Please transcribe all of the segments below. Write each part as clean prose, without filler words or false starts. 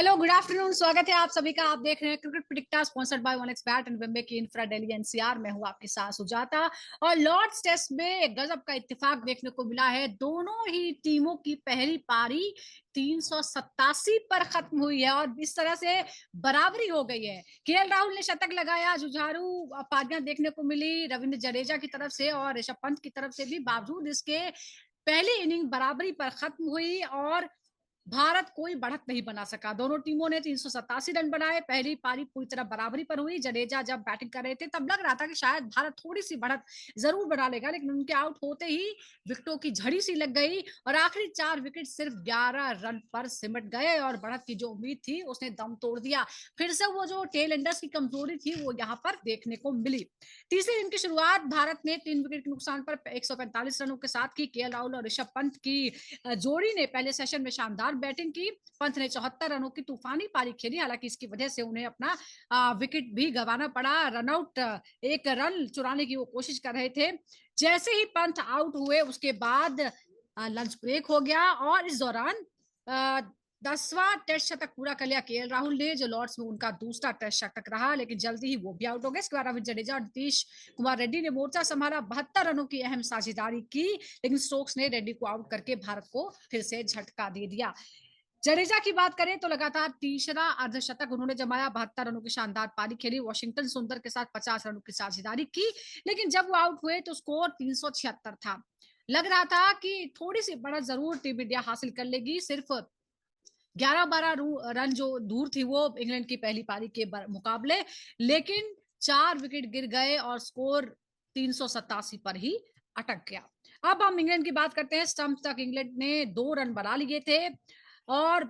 Hello, good afternoon. स्वागत है आप सभी का। आप देख रहे हैं cricket predictor sponsored by one xbet and वेम्बे की इंफ्रा दिल्ली एनसीआर। मैं हूं आपके साथ सुजाता। और लॉर्ड्स टेस्ट में गजब का इत्तेफाक देखने को मिला है। दोनों ही टीमों की पहली पारी 387 पर खत्म हुई है और इस तरह से बराबरी हो गई है। केएल राहुल ने शतक लगाया, जुझारू पारियां देखने को मिली रविंद्र जडेजा की तरफ से और ऋषभ पंत की तरफ से भी। बावजूद इसके पहली इनिंग बराबरी पर खत्म हुई और भारत कोई बढ़त नहीं बना सका। दोनों टीमों ने 387 रन बनाए। पहली पारी पूरी तरह बराबरी पर हुई। जडेजा जब बैटिंग कर रहे थे तब लग रहा था कि शायद भारत थोड़ी सी बढ़त जरूर बना लेगा, लेकिन उनके आउट होते ही विकेटों की झड़ी सी लग गई और आखिरी 4 विकेट सिर्फ 11 रन पर सिमट गए और बढ़त की जो उम्मीद थी उसने दम तोड़ दिया। फिर से वो जो टेल एंडर्स की कमजोरी थी वो यहाँ पर देखने को मिली। तीसरे दिन की शुरुआत भारत ने 3 विकेट के नुकसान पर 145 रनों के साथ की। केएल राहुल और ऋषभ पंत की जोड़ी ने पहले सेशन में शानदार बैटिंग की। पंत ने 74 रनों की तूफानी पारी खेली। हालांकि इसकी वजह से उन्हें अपना विकेट भी गंवाना पड़ा। रनआउट एक रन चुराने की वो कोशिश कर रहे थे। जैसे ही पंत आउट हुए उसके बाद लंच ब्रेक हो गया और इस दौरान 10वां टेस्ट शतक पूरा कर लिया केएल राहुल ने, जो लॉर्ड्स में उनका दूसरा टेस्ट शतक रहा, लेकिन जल्दी ही वो भी आउट हो गए। इसके बाद रविंद्र जडेजा और नीतीश कुमार रेड्डी ने मोर्चा संभाला। 72 रनों की अहम साझेदारी की, लेकिन स्टोक्स ने रेड्डी को आउट करके भारत को फिर से झटका दे दिया। जडेजा की बात करें तो लगातार तीसरा अर्धशतक उन्होंने जमाया। 72 रनों की शानदार पारी खेली। वॉशिंगटन सुंदर के साथ 50 रनों की साझेदारी की, लेकिन जब वो आउट हुए तो स्कोर 376 था। लग रहा था कि थोड़ी सी बढ़त जरूर टीम इंडिया हासिल कर लेगी। सिर्फ 11-12 रन जो दूर थी वो इंग्लैंड की पहली पारी के मुकाबले, लेकिन 4 विकेट गिर गए और स्कोर 387 पर ही अटक गया। अब हम इंग्लैंड की बात करते हैं। स्टंप तक इंग्लैंड ने 2 रन बना लिए थे और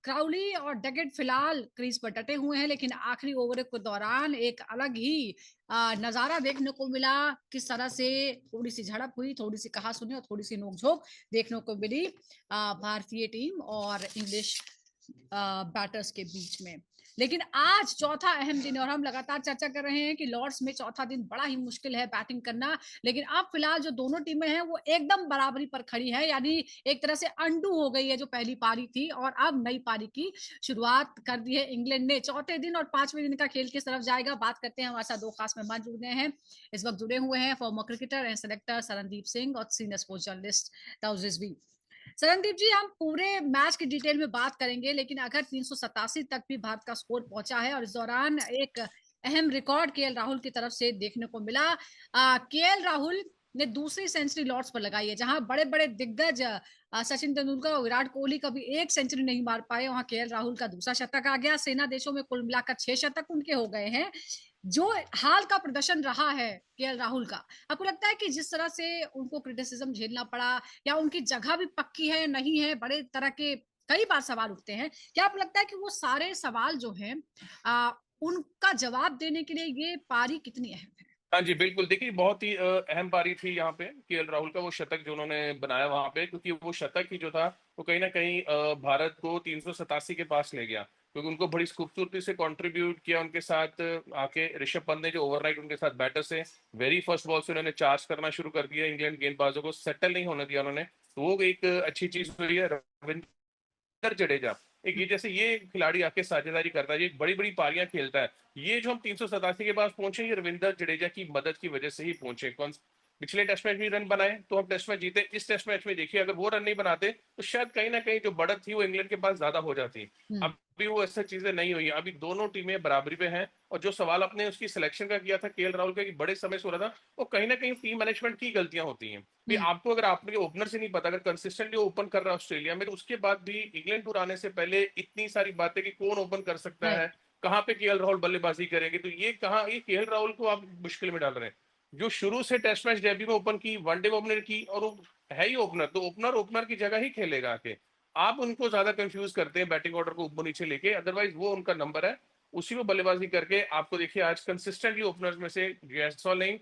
क्राउली और डगेट फिलहाल क्रीज पर डटे हुए हैं, लेकिन आखिरी ओवर के दौरान एक अलग ही नजारा देखने को मिला। किस तरह से थोड़ी सी झड़प हुई, थोड़ी सी कहासुनी और थोड़ी सी नोकझोंक देखने को मिली भारतीय टीम और इंग्लिश बैटर्स के बीच में। लेकिन आज चौथा अहम दिन है और हम लगातार चर्चा कर रहे हैं कि लॉर्ड्स में चौथा दिन बड़ा ही मुश्किल है बैटिंग करना। लेकिन अब फिलहाल जो दोनों टीमें हैं वो एकदम बराबरी पर खड़ी है, यानी एक तरह से अंडू हो गई है जो पहली पारी थी और अब नई पारी की शुरुआत कर दी है इंग्लैंड ने। चौथे दिन और 5वें दिन का खेल किस तरफ जाएगा, बात करते हैं। हमारे साथ 2 खास मेहमान जुड़ गए हैं, इस वक्त जुड़े हुए हैं। Farmer cricketer and selector Sarandeep Singh और सीनियर स्पोर्ट्स जर्नलिस्ट ताउजिज भी। सरनदीप जी, हम पूरे मैच की डिटेल में बात करेंगे, लेकिन अगर 387 तक भी भारत का स्कोर पहुंचा है और इस दौरान एक अहम रिकॉर्ड केएल राहुल की तरफ से देखने को मिला। केएल राहुल ने दूसरी सेंचुरी लॉर्ड्स पर लगाई है, जहां बड़े बड़े दिग्गज सचिन तेंदुलकर और विराट कोहली कभी एक सेंचुरी नहीं मार पाए, वहां केएल राहुल का दूसरा शतक आ गया। सेना देशों में कुल मिलाकर 6 शतक उनके हो गए हैं। जो हाल का प्रदर्शन रहा है केएल राहुल का, आपको लगता है कि जिस तरह से उनको क्रिटिसिज्म झेलना पड़ा या उनकी जगह भी पक्की है नहीं है, बड़े तरह के कई बार सवाल उठते हैं, क्या आपको लगता है कि वो सारे सवाल जो हैं उनका जवाब देने के लिए ये पारी कितनी अहम है? हाँ जी, बिल्कुल। देखिए, बहुत ही अहम पारी थी यहाँ पे केएल राहुल का वो शतक जो उन्होंने बनाया वहाँ पे, क्योंकि वो शतक ही जो था वो कहीं न कहीं भारत को 387 के पास ले गया, क्योंकि उनको बड़ी खूबसूरती से कंट्रीब्यूट किया। उनके साथ आके ऋषभ पंत ने जो ओवरनाइट उनके साथ बैटर से वेरी फर्स्ट बॉल से उन्होंने चार्ज करना शुरू कर दिया, इंग्लैंड गेंदबाजों को सेटल नहीं होने दिया उन्होंने। तो वो एक अच्छी चीज़ हुई है। रविंद्र जडेजा, एक ये जैसे ये खिलाड़ी आके साझेदारी करता है, ये बड़ी-बड़ी पारियाँ खेलता है। ये जो हम 387 के पास पहुंचे, ये रविंद्र जडेजा की मदद की वजह से ही पहुंचे। कौन पिछले टेस्ट मैच में रन बनाए तो हम टेस्ट मैच जीते। इस टेस्ट मैच में देखिए, अगर वो रन नहीं बनाते तो शायद कहीं ना कहीं जो बढ़त थी वो इंग्लैंड के पास ज्यादा हो जाती। हम्म। अभी वो ऐसी चीजें नहीं हुई। अभी दोनों टीमें बराबरी पे हैं। और जो सवाल आपने उसकी सिलेक्शन का किया था केएल राहुल का, कि बड़े समय से हो रहा था, वो कहीं ना कहीं टीम मैनेजमेंट की गलतियां होती हैं। भी हम्म। आपको, अगर आपके ओपनर से नहीं पता, अगर कंसिस्टेंटली ओपन कर रहा है ऑस्ट्रेलिया में, तो उसके बाद भी इंग्लैंड टूर आने से पहले इतनी सारी बातें कि कौन ओपन कर सकता राइट। है, कहाँ पे केएल राहुल बल्लेबाजी करेंगे, तो ये कहाँ, ये केएल राहुल को आप मुश्किल में डाल रहे हैं। जो शुरू से टेस्ट मैच डेब्यू में ओपन की, वनडे ओपनर की, और वो है ही ओपनर, तो ओपनर ओपनर की जगह ही खेलेगा आके। आप उनको ज्यादा कंफ्यूज करते हैं बैटिंग ऑर्डर को ऊपर नीचे लेके, अदरवाइज वो उनका नंबर है, उसी में बल्लेबाजी करके आपको देखिए आज कंसिस्टेंटली ओपनर्स में से जैसवाल नहीं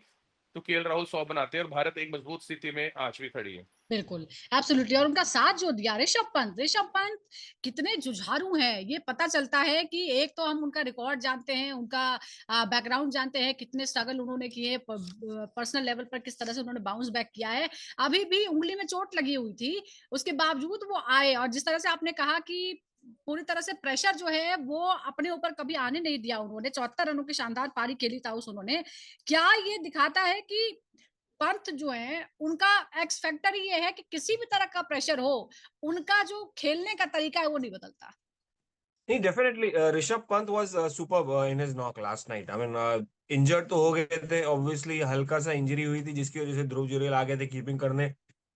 तो केएल राहुल 100 बनाते हैं और भारत एक मजबूत स्थिति में आज भी खड़ी है। बिल्कुल, एब्सोल्युटली। और उनका साथ जो दिया ऋषभ पंत कितने जुझारू हैं, ये पता चलता है कि एक तो हम उनका रिकॉर्ड जानते हैं, उनका बैकग्राउंड जानते हैं, कितने स्ट्रगल उन्होंने किए पर्सनल लेवल पर, किस तरह से उन्होंने बाउंस बैक किया है। अभी भी उंगली में चोट लगी हुई थी, उसके बावजूद वो आए। और जिस तरह से आपने कहा कि पूरी तरह से प्रेशर जो है वो अपने ऊपर कभी आने नहीं दिया उन्होंने। 74 रनों की शानदार पारी खेली था उस उन्होंने। क्या ये दिखाता है कि पंत जो है उनका एक्स फैक्टर ये है कि किसी भी तरह का प्रेशर हो, उनका जो खेलने का तरीका है वो नहीं बदलता। नहीं, definitely Rishabh Pant was superb in his knock last night. I mean injured तो हो गए थे ऑब्वियसली, हल्का सा इंजरी हुई थी जिसकी वजह से ध्रुव जुरैल आ गए थे कीपिंग करने,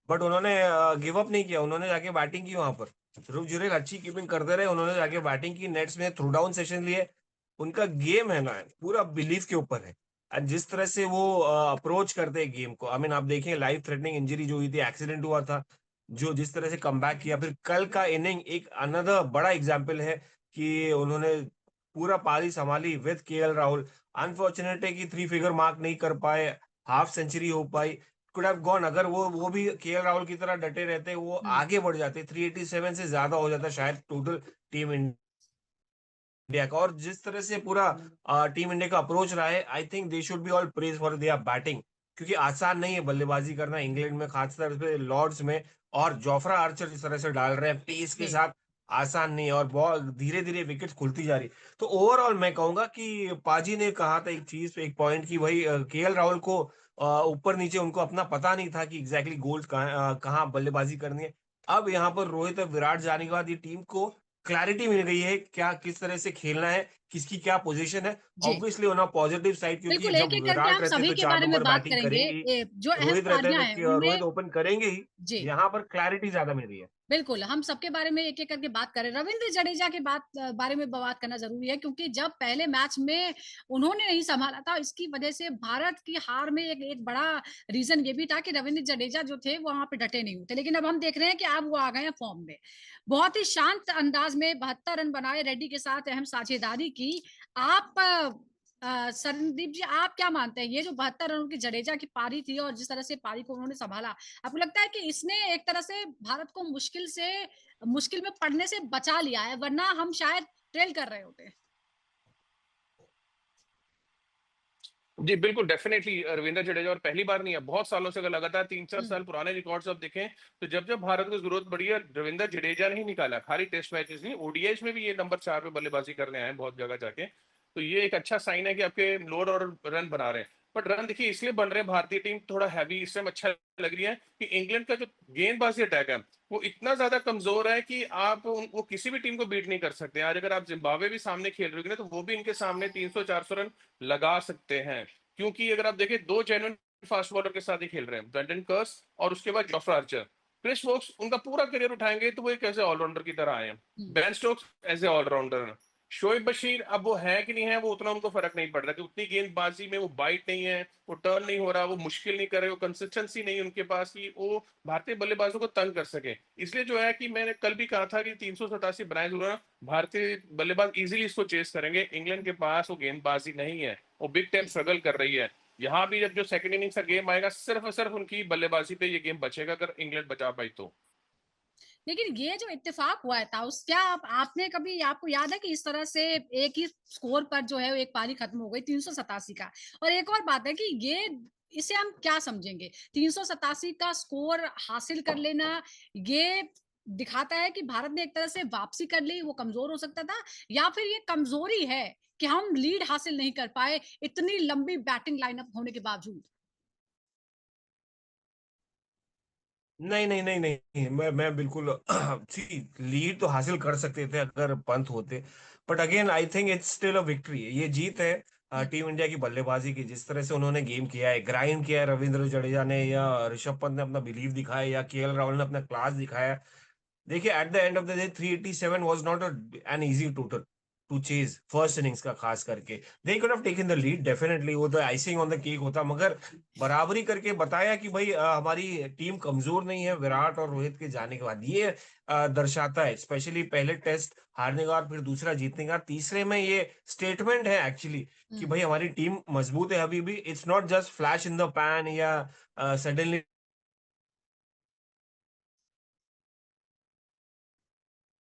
बट उन्होंने गिव अप नहीं किया, उन्होंने जाके बैटिंग की वहां पर। ध्रुव जुरैल अच्छी कीपिंग करते रहे, उन्होंने जाके बैटिंग की, नेट्स में थ्रो डाउन सेशन लिए। उनका गेम है ना पूरा बिलीफ के ऊपर है। और जिस तरह से वो अप्रोच करते हैं गेम को, आई मीन आप देखें लाइफ थ्रेटनिंग इंजरी जो हुई थी, एक्सीडेंट हुआ था, जो जिस तरह से कमबैक किया, फिर कल का इनिंग एक अनदर बड़ा एग्जाम्पल है कि उन्होंने पूरा पारी संभाली विद केएल राहुल। अनफॉर्चुनेट है कि थ्री फिगर मार्क नहीं कर पाए, हाफ सेंचुरी हो पाई, कुड हैव गॉन। अगर वो भी केएल राहुल की तरह डटे रहते, वो हम्म। आगे बढ़ जाते, 387 से ज्यादा हो जाता शायद टोटल टीम इंडिया का। और जिस तरह से पूरा टीम इंडिया का अप्रोच रहा है, I think they should be all praise for their batting, क्योंकि आसान नहीं है बल्लेबाजी करना इंग्लैंड में, खासतौर पे लॉर्ड्स में। और जोफ्रा आर्चर जिस तरह से डाल रहे हैं पेस के जी। साथ, आसान नहीं है, और बहुत धीरे धीरे विकेट खुलती जा रही। तो ओवरऑल मैं कहूंगा कि पाजी ने कहा था एक चीज, एक पॉइंट की, भाई केएल राहुल को ऊपर नीचे उनको अपना पता नहीं था कि एग्जैक्टली गोल्स कहाँ बल्लेबाजी करनी है। अब यहाँ पर रोहित और विराट जाने के बाद ये टीम को क्लैरिटी मिल गई है क्या किस तरह से खेलना है, किसकी क्या पोजीशन है। जी, obviously on a positive side, क्योंकि बिल्कुल जब एक-एक करके विराट हम रहते हैं सभी तो के चार बारे में नंबर बात बैटिंग करेंगे। करेंगे ही, जो अहम रोहित रहते हैं पारियां तो हैं उनमें। रोहित ओपन करेंगे ही। जी, यहाँ पर क्लैरिटी ज्यादा मिल रही है। बिल्कुल, हम सबके बारे में एक-एक करके बात करें। रवींद्र जडेजा के बारे में बात करना ज़रूरी है, क्योंकि जब पहले मैच में उन्होंने नहीं सँभाला था, इसकी वजह से भारत की हार में एक एक बड़ा रीज़न ये भी था कि रवींद्र जडेजा जो थे, वो वहाँ पे डटे नहीं होते। लेकिन अब हम देख रहे हैं कि अब वो आ गए हैं फ़ॉर्म में। बहुत ही शांत अंदाज में 72 रन बनाए, रेड्डी के साथ अहम साझेदारी की। आप संदीप जी, आप क्या मानते हैं, ये जो 72 रनों की जडेजा की पारी थी और जिस तरह से पारी को उन्होंने सँभाला, आपको लगता है कि इसने एक तरह से भारत को मुश्किल में पड़ने से बचा लिया है, वरना हम शायद ट्रेल कर रहे होते? जी बिल्कुल, डेफिनेटली रविंद्र जडेजा, और पहली बार नहीं है, बहुत सालों से, अगर लगातार 3-4 हम्म। साल पुराने रिकॉर्ड्स आप देखें, तो जब जब भारत को जरूरत पड़ी है, रविंद्र जडेजा ने ही निकाला। खाली टेस्ट मैचेस नहीं, ओडीआईज में भी ये नंबर 4 पे बल्लेबाजी करने आए हैं बहुत जगह जाके। तो ये एक अच्छा साइन है कि आपके लोड और रन बना रहे हैं। बट रन देखिए इसलिए बन रहे हैं, भारतीय टीम थोड़ा हैवी इस टाइम अच्छा लग रही है कि इंग्लैंड का जो गेंदबाजी अटैक है वो इतना ज्यादा कमजोर है कि वो किसी भी टीम को बीट नहीं कर सकते। आज अगर आप जिम्बाब्वे भी सामने खेल रहे हो ना, तो वो भी इनके सामने 300-400 रन लगा सकते हैं। क्योंकि अगर आप देखें, दो जेन्युइन फास्ट बॉलर के साथ ही खेल रहे हैं, ब्रेंडन कर्स और उसके बाद जोफ्रा आर्चर। क्रिस वोक्स उनका पूरा करियर उठाएंगे तो वो एक ऐसे ऑलराउंडर की तरह आए हैं। Hmm. Ben Stokes as a allrounder. Shoaib Bashir अब वो है कि नहीं है, वो उतना उनको फर्क नहीं पड़ रहा कि उतनी गेंदबाजी में वो बाइट नहीं है, वो टर्न नहीं हो रहा, वो मुश्किल नहीं कर रहे, वो कंसिस्टेंसी नहीं उनके पास कि वो भारतीय बल्लेबाजों को तंग कर सके। इसलिए जो है कि मैंने कल भी कहा था कि 387 बनाए जरूर, भारतीय बल्लेबाज इजीली इसको चेस करेंगे। इंग्लैंड के पास वो गेंदबाजी नहीं है, वो बिग टाइम स्ट्रगल कर रही है। यहाँ भी जब जो सेकंड इनिंग्स का गेम आएगा, सिर्फ और सिर्फ उनकी बल्लेबाजी पे ये गेम बचेगा, अगर इंग्लैंड बचा पाई तो। लेकिन ये जो इत्तेफाक हुआ है ताउस, क्या आपने कभी, आपको याद है कि इस तरह से एक ही स्कोर पर जो है एक पारी खत्म हो गई 387 का? और एक और बात है कि ये, इसे हम क्या समझेंगे? 387 का स्कोर हासिल कर लेना, ये दिखाता है कि भारत ने एक तरह से वापसी कर ली, वो कमजोर हो सकता था, या फिर ये कमजोरी है कि हम लीड हासिल नहीं कर पाए इतनी लंबी बैटिंग लाइनअप होने के बावजूद? नहीं नहीं नहीं नहीं, मैं बिल्कुल सी लीड तो हासिल कर सकते थे अगर पंत होते, but again I think it's still a victory. ये जीत है हम्म। टीम इंडिया की बल्लेबाजी की, जिस तरह से उन्होंने गेम किया है, ग्राइंड किया है रविंद्र जडेजा ने, या ऋषभ पंत ने अपना बिलीव दिखाया, या केएल राहुल ने अपना क्लास दिखाया। देखिए at the end of the day 387 was not an easy total two chase first innings का, खास करके they could have taken the lead definitely, वो तो आइसिंग ऑन द केक होता, मगर बराबरी करके बताया कि भाई हमारी टीम कमजोर नहीं है विराट और रोहित के जाने के बाद। ये दर्शाता है, स्पेशली पहले टेस्ट हारने का और फिर दूसरा जीतने का, तीसरे में ये स्टेटमेंट है एक्चुअली कि हम्म। भाई हमारी टीम मजबूत है अभी भी। It's not just flash in the pan या सडनली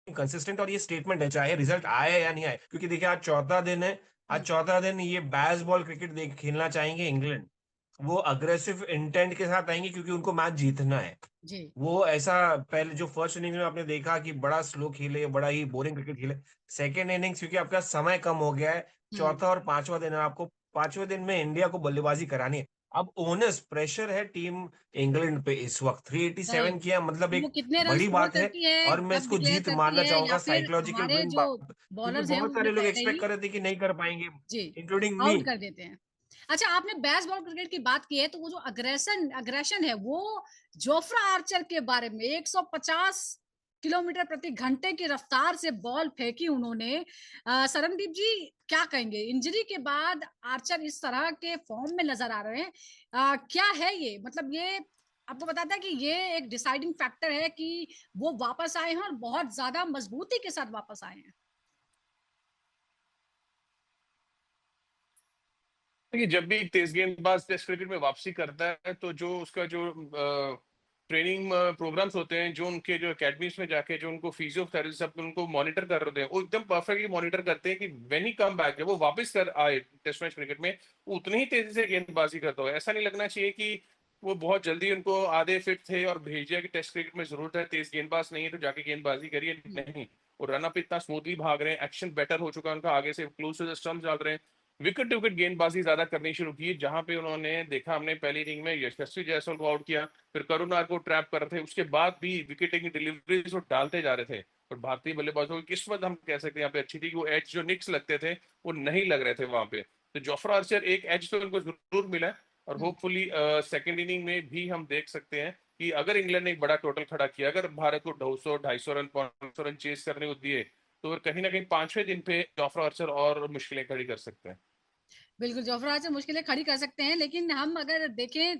कंसिस्टेंट, और ये स्टेटमेंट है चाहे रिजल्ट आए या नहीं आए, क्योंकि देखिए आज चौथा दिन है, आज हम्म। चौथा दिन ये बैस बॉल क्रिकेट देख खेलना चाहेंगे इंग्लैंड। वो अग्रेसिव इंटेंट के साथ आएंगे क्योंकि उनको मैच जीतना है। जी। वो ऐसा पहले जो फर्स्ट इनिंग में आपने देखा कि बड़ा स्लो खेले, बड़ा ही बोरिंग क्रिकेट खेले। सेकेंड इनिंग्स क्योंकि आपका समय कम हो गया है, हम्म। चौथा और पांचवा दिन है, आपको पांचवें दिन में इंडिया को बल्लेबाजी करानी है। अब ओनस प्रेशर है टीम इंग्लैंड पे इस वक्त। सही। 387 किया मतलब वो एक कितने रन बड़ी स्कोर बात है। करती है, और मैं कब इसको डिक्लेयर जीत करती मानना है, या चाहूंगा, फिर साइकोलॉजिकल हमारे विन जो बात, क्योंकि बॉलर्स हैं बहुत उन्हें सारे लोग पहले एक्सपेक्ट ही कर रहे थे कि नहीं कर पाएंगे, जी इंक्लूडिंग मी। आउट कर देते हैं। अच्छा, आपने बेस्ट बॉल क्रिकेट की बात की है, तो वो जो अग्रेशन है वो जोफ्रा आर्चर के बारे में 150 किलोमीटर प्रति घंटे की रफ्तार से बॉल फेंकी उन्होंने। सरनदीप जी, क्या कहेंगे इंजरी के बाद आर्चर इस तरह के फॉर्म में नजर आ रहे हैं? क्या है ये, मतलब ये आपको बताता है कि ये एक डिसाइडिंग फैक्टर है कि वो वापस आए हैं और बहुत ज्यादा मजबूती के साथ वापस आए हैं? देखिए, जब भी एक तेज गेंदबाज टेस्ट क्रिकेट में वापसी करता है तो जो उसका जो ट्रेनिंग प्रोग्राम्स होते हैं, जो उनके जो एकेडमीज में जाके जो उनको फिजियोथेरेपिस्ट सब उनको मॉनिटर कर रहे हैं, वो एकदम परफेक्टली मॉनिटर करते हैं कि व्हेन ही कम बैक, जब वो वापस कर आए टेस्ट मैच क्रिकेट में, वो उतनी ही तेजी से गेंदबाजी करता हो। ऐसा नहीं लगना चाहिए कि वो बहुत जल्दी उनको आधे फिट थे और भेज दिया कि टेस्ट क्रिकेट में जरूरत है, तेज गेंदबाज नहीं है तो जाके गेंदबाजी करिए। हम्म। नहीं, वो रन अप इतना स्मूथली भाग रहे हैं, एक्शन बेटर हो चुका है उनका, आगे से क्लोज टू द स्टंप्स डाल रहे हैं, विकेट टू विकेट गेंदबाजी ज्यादा करनी शुरू की। जहां पे उन्होंने देखा, हमने पहली इनिंग में यशस्वी जायसवाल को आउट किया, फिर करुणार को ट्रैप कर रहे थे, उसके बाद भी विकेट टेकिंग डिलीवरीज वो डालते जा रहे थे। और भारतीय बल्लेबाजों की किस्मत हम कह सकते हैं यहाँ पे अच्छी थी कि वो एज जो निक्स लगते थे वो नहीं लग रहे थे वहां पे। तो जोफ्रा आर्चर एक एज तो उनको जरूर मिला है, और हम्म। होपफुली सेकेंड इनिंग में भी हम देख सकते हैं कि अगर इंग्लैंड ने एक बड़ा टोटल खड़ा किया, अगर भारत को 200 250 रन 500 रन चेस करने को दिए, तो फिर कहीं ना कहीं पांचवें दिन पे जोफ्रा आर्चर और मुश्किलें खड़ी कर सकते हैं। बिल्कुल, जोफ्रा से मुश्किलें खड़ी कर सकते हैं, लेकिन हम अगर देखें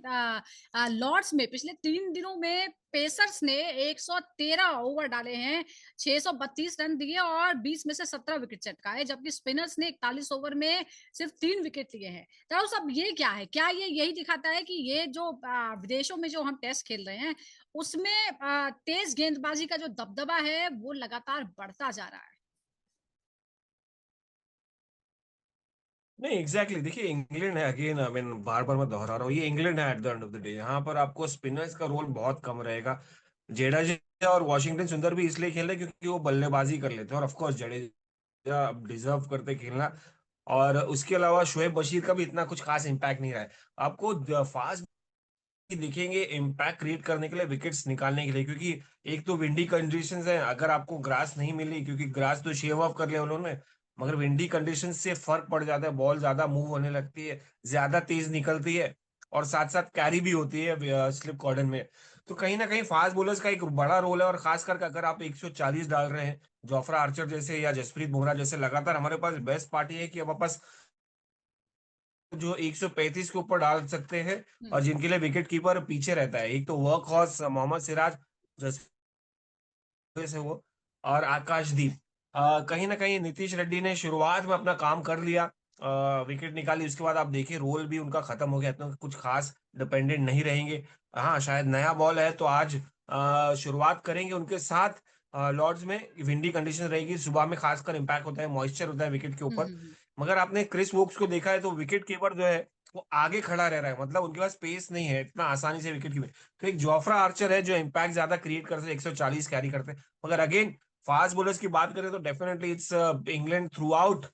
लॉर्ड्स में पिछले 3 दिनों में पेसर्स ने 113 ओवर डाले हैं, 632 रन दिए और 20 में से 17 विकेट चटकाए, जबकि स्पिनर्स ने 41 ओवर में सिर्फ 3 विकेट लिए हैं। तो सब ये क्या है, क्या ये यही दिखाता है कि ये जो विदेशों में जो हम टेस्ट खेल रहे हैं उसमें तेज गेंदबाजी का जो दबदबा है वो लगातार बढ़ता जा रहा है? नहीं एग्जैक्टली देखिए, इंग्लैंड है अगेन, आई मीन बार बार मैं दोहरा रहा हूँ, ये इंग्लैंड है at the end of the day. यहाँ पर आपको स्पिनर्स का रोल बहुत कम रहेगा। जडेजा और वॉशिंगटन सुंदर भी इसलिए खेल रहे हैं क्योंकि वो बल्लेबाजी कर लेते हैं, और ऑफ कोर्स जडेजा डिजर्व करते खेलना। और उसके अलावा शोएब बशीर का भी इतना कुछ खास इम्पैक्ट नहीं रहा है। आपको फास्ट दिखेंगे इम्पैक्ट क्रिएट करने के लिए, विकेट्स निकालने के लिए, क्योंकि एक तो विंडी कंडीशंस है, अगर आपको ग्रास नहीं मिली, क्योंकि ग्रास तो शेव ऑफ कर लिया उन्होंने, मगर विंडी कंडीशन से फर्क पड़ जाता है, बॉल ज्यादा मूव होने लगती है, ज्यादा तेज निकलती है, और साथ साथ कैरी भी होती है स्लिप कॉर्डन में। तो कहीं ना कहीं फास्ट बॉलर्स का एक बड़ा रोल है, और खास करके अगर आप 140 डाल रहे हैं जोफ्रा आर्चर जैसे या जसप्रीत बुमराह जैसे लगातार, हमारे पास बेस्ट पार्टी है कि हमारे पास जो 135 के ऊपर डाल सकते हैं, और हम्म। जिनके लिए विकेट कीपर पीछे रहता है, एक तो वर्क हॉर्स मोहम्मद सिराज जैसे वो, और आकाशदीप। कहीं ना कहीं नीतीश रेड्डी ने शुरुआत में अपना काम कर लिया, विकेट निकाली, उसके बाद आप देखिए रोल भी उनका खत्म हो गया, इतना कुछ खास डिपेंडेंट नहीं रहेंगे। हाँ शायद नया बॉल है तो आज शुरुआत करेंगे उनके साथ। लॉर्ड्स में विंडी कंडीशन रहेगी, सुबह में खासकर इम्पैक्ट होता है, मॉइस्चर होता है विकेट के ऊपर। हम्म। मगर आपने क्रिस वोक्स को देखा है तो विकेट कीपर जो है वो आगे खड़ा रह रहा है, मतलब उनके पास स्पेस नहीं है इतना आसानी से विकेट कीपर। तो एक जोफ्रा आर्चर है जो इम्पैक्ट ज्यादा क्रिएट करते हैं, 140 कैरी करते हैं। मगर अगेन फास्ट बॉलर्स की बात करें तो definitely it's England through out.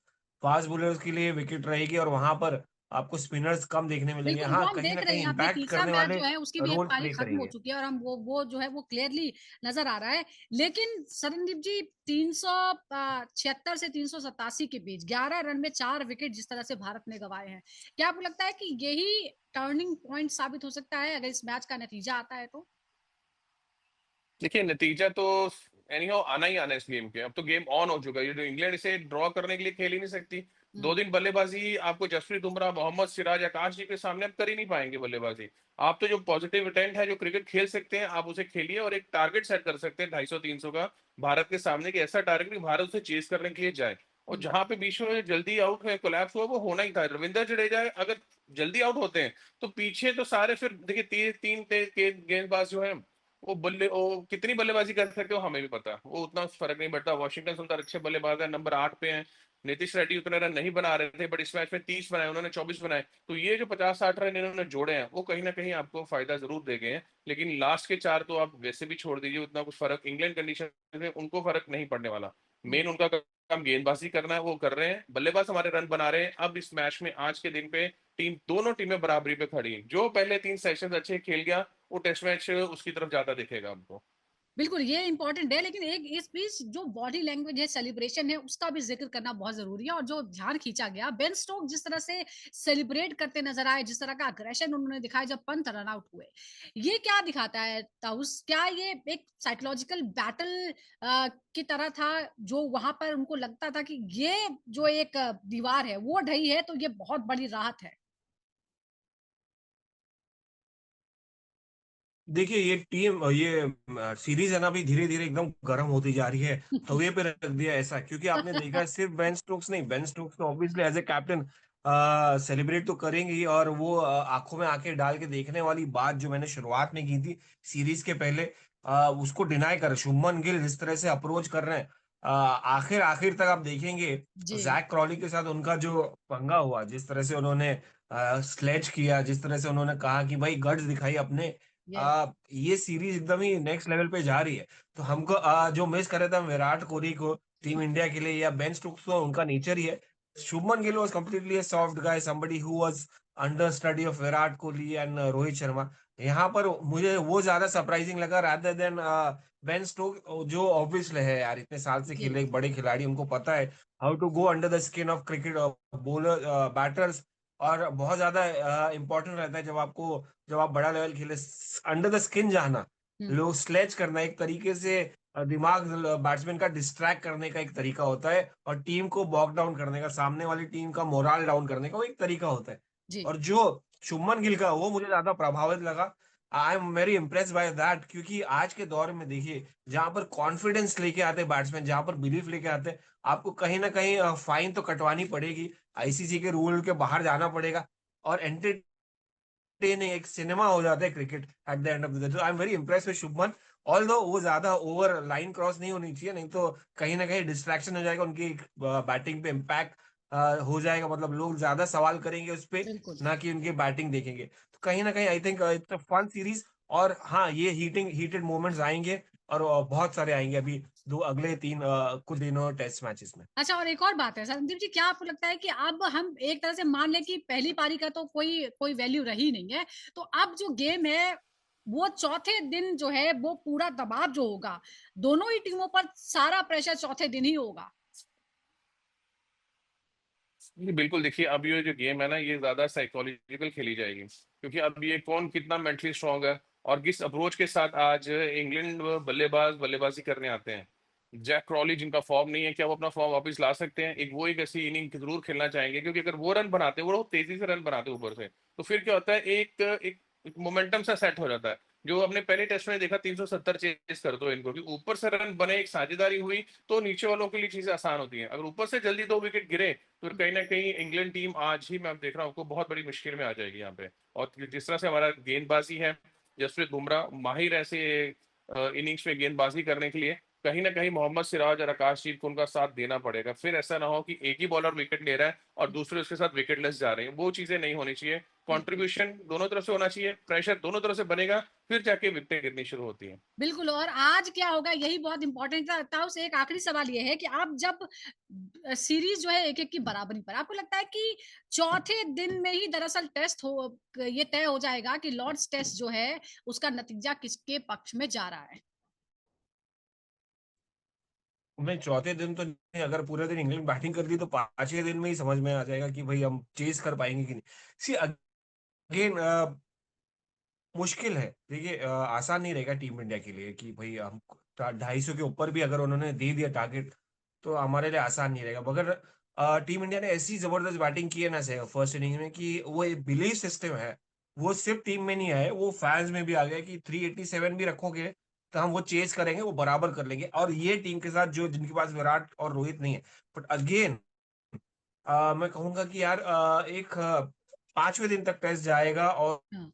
Fast bowlers के लिए विकेट रहेगी, और वहां पर आपको स्पिनर्स कम देखने मिलेंगे। बिल्कुल, वो हाँ हम कहीं देख ना रहे कहीं हैं, अभी इम्पैक्ट तीसरा करने मैच वाले जो है उसकी भी एक रोल पारी प्ले खत्म हो करेंगे। चुकी है और हम वो जो है वो क्लियरली नजर आ रहा है। लेकिन सरनदीप जी, 376 से 387 के बीच 11 रन में 4 विकेट जिस तरह से भारत ने गंवाए हैं, क्या आपको लगता है कि यही टर्निंग पॉइंट साबित हो सकता है अगर इस मैच का नतीजा आता है तो? देखिए, नतीजा तो एनीहाउ आना ही आना है इस गेम के। अब तो गेम ऑन हो चुका है, ये जो इंग्लैंड इसे ड्रॉ करने के लिए खेल ही नहीं सकती। दो हम्म। दिन बल्लेबाजी आपको जसप्रीत बुमराह, मोहम्मद सिराज, आकाश जी के सामने आप कर ही नहीं पाएंगे बल्लेबाजी। आप तो जो पॉजिटिव इंटेंट है, जो क्रिकेट खेल सकते हैं, आप उसे खेलिए, और एक टारगेट सेट कर सकते हैं 250 300 का भारत के सामने, कि ऐसा टारगेट कि भारत उसे चेस करने के लिए जाए। और हम्म। जहां पे बीच में जल्दी आउट है, कोलैप्स हुआ, वो होना ही था। रविंद्र जडेजा अगर जल्दी आउट होते हैं तो पीछे तो सारे, फिर देखिए तीन गेंदबाज जो है, वो कितनी बल्लेबाजी कर सकते हो हमें भी पता है, वो उतना फर्क नहीं पड़ता। वॉशिंगटन सुंदर अच्छे बल्लेबाज है, नंबर 8 पे हैं, नीतीश रेड्डी उतने रन नहीं बना रहे थे, बट इस मैच में 30 बनाए, उन्होंने 24 बनाए। तो ये जो 50-60 रन इन्होंने जोड़े हैं वो कहीं ना कहीं आपको फायदा जरूर दे गए हैं। लेकिन लास्ट के 4 तो आप वैसे भी छोड़ दीजिए, उतना कुछ फर्क इंग्लैंड कंडीशन में उनको फर्क नहीं पड़ने वाला। मेन उनका काम गेंदबाजी करना है, वो कर रहे हैं। बल्लेबाज हमारे रन बना रहे हैं। अब इस मैच में आज के दिन पे दोनों टीमें बराबरी पे खड़ी हैं। जो पहले 3 सेशन अच्छे खेल गया वो टेस्ट मैच उसकी तरफ ज्यादा दिखेगा हमको। बिल्कुल ये इंपॉर्टेंट है, लेकिन एक इस बीच जो बॉडी लैंग्वेज है, सेलिब्रेशन है, उसका भी जिक्र करना बहुत जरूरी है। और जो ध्यान खींचा गया, बेन स्टोक जिस तरह से सेलिब्रेट करते नजर आए, जिस तरह का अग्रेशन उन्होंने दिखाया जब पंत रन आउट हुए, ये क्या दिखाता है ताउस? क्या ये एक साइकोलॉजिकल बैटल की तरह था, जो वहां पर उनको लगता था कि ये जो एक दीवार है वो ढही है तो ये बहुत बड़ी राहत है? देखिए ये टीम ये सीरीज है ना अभी धीरे धीरे एकदम गर्म होती जा रही है। तवे पे रख दिया ऐसा, क्योंकि आपने देखा है सिर्फ बेन स्टोक्स नहीं, बेन स्टोक्स तो obviously as a captain celebrate तो करेंगे ही। और वो आंखों में आंखें डाल के देखने वाली बात जो मैंने शुरुआत में की थी सीरीज के पहले, उसको डिनाई कर स्युभमन गिल जिस तरह से अप्रोच कर रहे हैं, आखिर आखिर तक आप देखेंगे जी। जैक क्रॉली के साथ उनका जो पंगा हुआ, जिस तरह से उन्होंने स्लेज किया, जिस तरह से उन्होंने कहा कि भाई गट्स दिखाई अपने, यस। ये सीरीज एकदम ही नेक्स्ट लेवल पे जा रही है। तो हमको जो मिस कर रहे थे हम विराट कोहली को टीम इंडिया के लिए या बेन स्टोक्स को, उनका नेचर ही है। Shubman Gill was completely a soft guy, somebody who was under study of Virat Kohli and Rohit Sharma. यहाँ पर मुझे वो ज्यादा सरप्राइजिंग लगा रादर देन बेन स्टोक, जो ऑब्वियसली है यार, इतने साल से जी। खेले, एक बड़े खिलाड़ी, उनको पता है how to go under the skin of cricket bowler batters. और बहुत ज्यादा इंपॉर्टेंट रहता है जब आप बड़ा लेवल खेले, अंडर द स्किन जाना, हम्म। लो स्लेज करना एक तरीके से दिमाग बैट्समैन का डिस्ट्रैक्ट करने का एक तरीका होता है, और टीम को बॉक डाउन करने का, सामने वाली टीम का मोराल डाउन करने का वो एक तरीका होता है। जी। और जो शुभमन गिल का, वो मुझे ज्यादा प्रभावित लगा। I am very impress by that, क्योंकि आज के दौर में देखिए जहां पर कॉन्फिडेंस लेके आते हैं बैट्समैन, जहां पर बिलीफ लेके आते हैं, आपको कहीं ना कहीं फाइन तो कटवानी पड़ेगी, आईसीसी के रूल के बाहर जाना पड़ेगा, और एंटरटेनिंग एक सिनेमा हो जाता है cricket at the end of the day. I am very impress with Shubman, although वो ज्यादा ओवर लाइन क्रॉस नहीं होनी चाहिए, नहीं तो कहीं ना कहीं डिस्ट्रैक्शन हो जाएगा, उनकी बैटिंग पे इम्पैक्ट हो जाएगा, मतलब लोग ज्यादा सवाल करेंगे उस पे, बिल्कुल। ना कि उनकी बैटिंग देखेंगे। तो कहीं ना कहीं I think it's a fun series. और हाँ, ये हीटेड मोमेंट्स आएंगे, और बहुत सारे आएंगे अभी अगले कुछ दिनों टेस्ट मैचेस में। अच्छा, और एक और बात है संदीप जी, क्या आपको लगता है कि अब हम एक तरह से मान लें कि पहली पारी का तो कोई कोई वैल्यू रही नहीं है, तो अब जो गेम है वो चौथे दिन जो है वो पूरा दबाव जो होगा, दोनों ही टीमों पर सारा प्रेशर चौथे दिन ही होगा? जी बिल्कुल। देखिए अब ये जो गेम है ना, ये ज्यादा साइकोलॉजिकल खेली जाएगी, क्योंकि अब ये कौन कितना मेंटली स्ट्रांग है और किस अप्रोच के साथ आज इंग्लैंड बल्लेबाज बल्लेबाजी करने आते हैं। जैक क्रॉली जिनका फॉर्म नहीं है, क्या वो अपना फॉर्म वापस ला सकते हैं? एक ऐसी इनिंग जरूर खेलना चाहेंगे, क्योंकि अगर वो रन बनाते हैं, वो तेजी से रन बनाते हैं ऊपर से, तो फिर क्या होता है, एक मोमेंटम सा सेट हो जाता है। जो हमने पहले टेस्ट में देखा, 370 चेस कर दो इनको, कि ऊपर से रन बने, एक साझेदारी हुई, तो नीचे वालों के लिए चीजें आसान होती हैं। अगर ऊपर से जल्दी 2 विकेट गिरे तो कहीं ना कहीं इंग्लैंड टीम आज ही मैं देख रहा हूँ बहुत बड़ी मुश्किल में आ जाएगी यहाँ पे। और जिस तरह से हमारा गेंदबाजी है, जसप्रीत बुमराह माहिर ऐसे इनिंग्स में गेंदबाजी करने के लिए, कहीं ना कहीं मोहम्मद सिराज और आकाशदीप को उनका साथ देना पड़ेगा। फिर ऐसा ना हो कि एक ही बॉलर विकेट ले रहा है और दूसरे उसके साथ विकेटलेस जा रहे हैं, वो चीजें नहीं होनी चाहिए। कंट्रीब्यूशन दोनों तरफ से होना चाहिए, प्रेशर दोनों तरफ से बनेगा, फिर जाके विकेटें गिरनी शुरू होती हैं। बिल्कुल। और आज क्या होगा यही बहुत इंपॉर्टेंट था उसे। एक आखिरी सवाल ये है कि आप जब सीरीज जो है एक एक की बराबरी पर, आपको लगता है कि चौथे दिन में ही दरअसल टेस्ट हो, ये तय हो जाएगा कि लॉर्ड्स टेस्ट जो है उसका नतीजा किसके पक्ष में जा रहा है? नहीं, चौथे दिन तो नहीं, अगर पूरे दिन इंग्लैंड बैटिंग कर दी तो पांचवें दिन में ही समझ में आ जाएगा कि भाई हम चेज कर पाएंगे कि नहीं। सी अगेन मुश्किल है, देखिए आसान नहीं रहेगा टीम इंडिया के लिए कि भाई हम 250 के ऊपर भी अगर उन्होंने दे दिया टारगेट, तो हमारे लिए आसान नहीं रहेगा। मगर टीम इंडिया ने ऐसी जबरदस्त बैटिंग की है ना फर्स्ट इनिंग में, कि वो एक बिलीफ सिस्टम है, वो सिर्फ टीम में नहीं है, वो फैंस में भी आ गया कि 387 भी रखोगे तो हम वो चेज करेंगे, वो बराबर कर लेंगे। और ये टीम के साथ जो जिनके पास विराट और रोहित नहीं है, बट अगेन मैं कहूंगा कि यार एक पांचवें दिन तक टेस्ट जाएगा, और हाँ।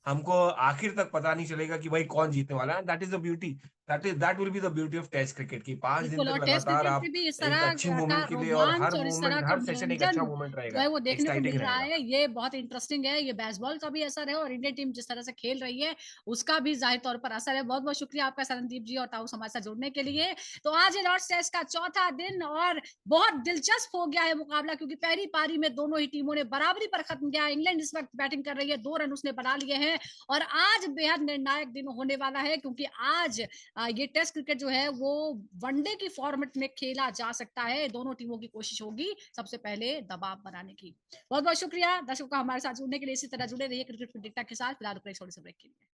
हमको आखिर तक पता नहीं चलेगा कि भाई कौन जीतने वाला है। That is the beauty, that will be the beauty of test cricket की 5 दिन बिल्कुल, तक और टेस्ट लगातार क्रिकेट आप में भी इस एक तरह अच्छी का मूवमेंट के लिए, और रोमांच हर और इस तरह मूवमेंट, का हर सेशन एक अच्छा मनोरंजन मूवमेंट जो रहेगा, है वो देखने को मिल एक्साइटिंग रहा रहेगा। है, ये बहुत इंटरेस्टिंग है। ये बेसबॉल का भी असर है और इंडियन टीम जिस तरह से खेल रही है उसका भी जाहिर तौर पर असर है। बहुत बहुत शुक्रिया आपका शरणदीप जी और ताऊस हमारे साथ जुड़ने के लिए। तो आज ये लॉर्ड्स टेस्ट का चौथा दिन और बहुत दिलचस्प हो गया है मुकाबला, क्योंकि पहली पारी में दोनों ही टीमों ने बराबरी पर खत्म किया। इंग्लैंड इस वक्त बैटिंग कर रही है, 2 रन उसने बना लिए हैं और आज बेहद निर्णायक दिन होने वाला है, क्योंकि आज ये टेस्ट क्रिकेट जो है वो वनडे की फॉर्मेट में खेला जा सकता है। दोनों टीमों की कोशिश होगी सबसे पहले दबाव बनाने की। बहुत बहुत शुक्रिया दर्शकों का हमारे साथ जुड़ने के लिए। इसी तरह जुड़े रहिए क्रिकेट प्रेडिक्टर के साथ। फिलहाल छोटे से ब्रेक के लिए।